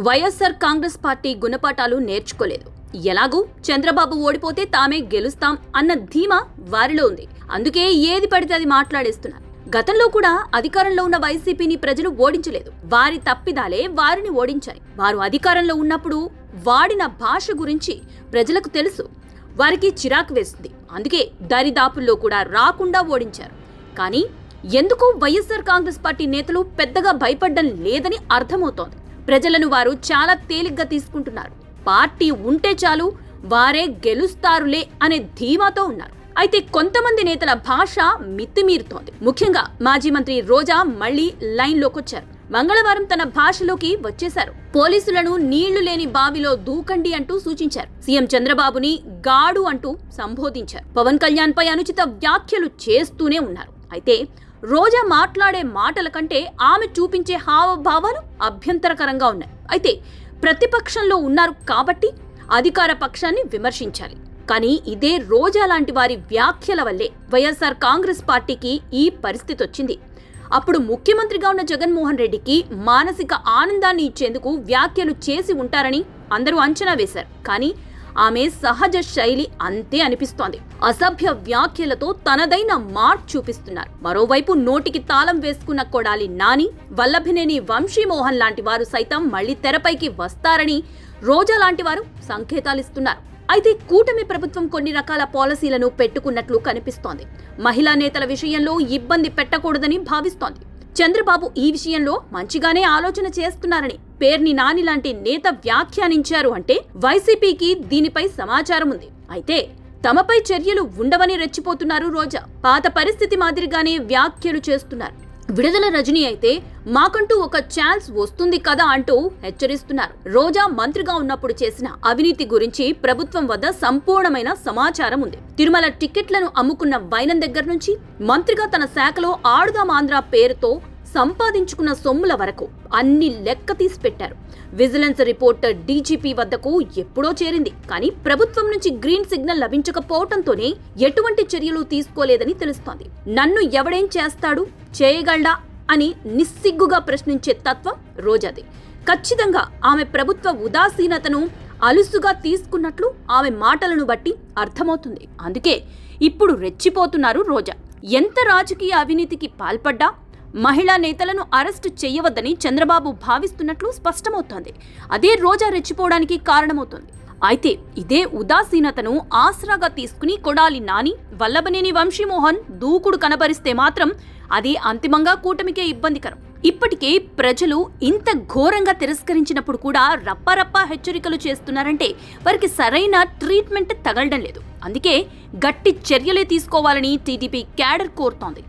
YSR Congress party గుణపాఠాలు నేర్చుకోలేదు. ఎలాగూ చంద్రబాబు ఓడిపోతే తామే గెలుస్తాం అన్న ధీమా వారిలో ఉంది. అందుకే ఏది పడితే అది మాట్లాడేస్తున్నారు. గతంలో కూడా అధికారంలో ఉన్న వైసీపీని ప్రజలు ఓడించలేదు. వారి తప్పిదాలే వారిని ఓడించాయి. వారు అధికారంలో ఉన్నప్పుడు వాడిన భాష గురించి ప్రజలకు తెలుసు. వారికి చిరాకు వేస్తుంది. అందుకే దరిదాపుల్లో కూడా రాకుండా ఓడించారు. కానీ ఎందుకు వైఎస్ఆర్ కాంగ్రెస్ పార్టీ నేతలు పెద్దగా భయపడ్డం లేదని అర్థమవుతోంది. ప్రజలను వారు చాలా తేలిగ్గా తీసుకుంటున్నారు. పార్టీ ఉంటే చాలు, వారే గెలుస్తారులే అనే ధీమాతో ఉన్నారు. అయితే కొంతమంది నేతల భాష మితిమీరుతోంది. ముఖ్యంగా మాజీ మంత్రి రోజా మళ్లీ లైన్లోకొచ్చారు. మంగళవారం తన భాషలోకి వచ్చేశారు. పోలీసులను నీళ్లు లేని బావిలో దూకండి అంటూ సూచించారు. సీఎం చంద్రబాబుని గాడు అంటూ సంబోధించారు. పవన్ కళ్యాణ్ పై అనుచిత వ్యాఖ్యలు చేస్తూనే ఉన్నారు. అయితే రోజా మాట్లాడే మాటల కంటే ఆమె చూపించే హావభావాలు అభ్యంతరకరంగా ఉన్నాయి. అయితే ప్రతిపక్షంలో ఉన్నారు కాబట్టి అధికార పక్షాన్ని విమర్శించాలి. కానీ ఇదే రోజా లాంటి వారి వ్యాఖ్యల వల్లే వైఎస్ఆర్ కాంగ్రెస్ పార్టీకి ఈ పరిస్థితి వచ్చింది. అప్పుడు ముఖ్యమంత్రిగా ఉన్న జగన్మోహన్ రెడ్డికి మానసిక ఆనందాన్ని ఇచ్చేందుకు వ్యాఖ్యలు చేసి ఉంటారని అందరూ అంచనా వేశారు. కానీ ఆమె సహజ శైలి అంతే అనిపిస్తోంది. అసభ్య వ్యాఖ్యలతో తనదైన మార్క్ చూపిస్తున్నారు. మరోవైపు నోటికి తాళం వేసుకున్న కొడాలి నాని, వల్లభినేని వంశీమోహన్ లాంటి వారు సైతం మళ్లీ తెరపైకి వస్తారని రోజా లాంటి వారు సంకేతాలిస్తున్నారు. అయితే కూటమి ప్రభుత్వం కొన్ని రకాల పాలసీలను పెట్టుకున్నట్లు కనిపిస్తోంది. మహిళా నేతల విషయంలో ఇబ్బంది పెట్టకూడదని భావిస్తోంది. చంద్రబాబు ఈ విషయంలో మంచిగానే ఆలోచన చేస్తున్నారని పేర్ని నాని లాంటి నేత వ్యాఖ్యానించారు అంటే వైసీపీకి దీనిపై సమాచారం ఉంది. అయితే తమపై చర్యలు ఉండవని రెచ్చిపోతున్నారు రోజా. పాత పరిస్థితి మాదిరిగానే వ్యాఖ్యలు చేస్తున్నారు. విడుదల రజనీ అయితే మాకంటూ ఒక ఛాన్స్ వస్తుంది కదా అంటూ హెచ్చరిస్తున్నారు. రోజా మంత్రిగా ఉన్నప్పుడు చేసిన అవినీతి గురించి ప్రభుత్వం వద్ద సంపూర్ణమైన సమాచారం ఉంది. తిరుమల టికెట్లను అమ్ముకున్న వైనం దగ్గర నుంచి మంత్రిగా తన శాఖలో ఆడుదాం ఆంధ్ర పేరుతో సంపాదించుకున్న సొమ్ముల వరకు అన్ని లెక్క తీసి పెట్టారు. విజిలెన్స్ రిపోర్ట్ డీజీపీ వద్దకు ఎప్పుడో చేరింది. కానీ ప్రభుత్వం నుంచి గ్రీన్ సిగ్నల్ లభించకపోవడంతోనే ఎటువంటి చర్యలు తీసుకోలేదని తెలుస్తోంది. నన్ను ఎవడేం చేస్తాడు, చేయగలడా అని నిస్సిగ్గుగా ప్రశ్నించే తత్వం రోజాది. ఖచ్చితంగా ఆమె ప్రభుత్వ ఉదాసీనతను అలుసుగా తీసుకున్నట్లు ఆమె మాటలను బట్టి అర్థమవుతుంది. అందుకే ఇప్పుడు రెచ్చిపోతున్నారు రోజా. ఎంత రాజకీయ అవినీతికి పాల్పడ్డా మహిళా నేతలను అరెస్టు చేయవద్దని చంద్రబాబు భావిస్తున్నట్లు స్పష్టమవుతోంది. అదే రోజా రెచ్చిపోవడానికి కారణమవుతోంది. అయితే ఇదే ఉదాసీనతను ఆసరాగా తీసుకుని కొడాలి నాని, వల్లభనేని వంశీమోహన్ దూకుడు కనబరిస్తే మాత్రం అది అంతిమంగా కూటమికే ఇబ్బందికరం. ఇప్పటికే ప్రజలు ఇంత ఘోరంగా తిరస్కరించినప్పుడు కూడా రప్పారప్పా హెచ్చరికలు చేస్తున్నారంటే వారికి సరైన ట్రీట్మెంట్ తగలడం లేదు. అందుకే గట్టి చర్యలే తీసుకోవాలని టీడీపీ క్యాడర్ కోరుతోంది.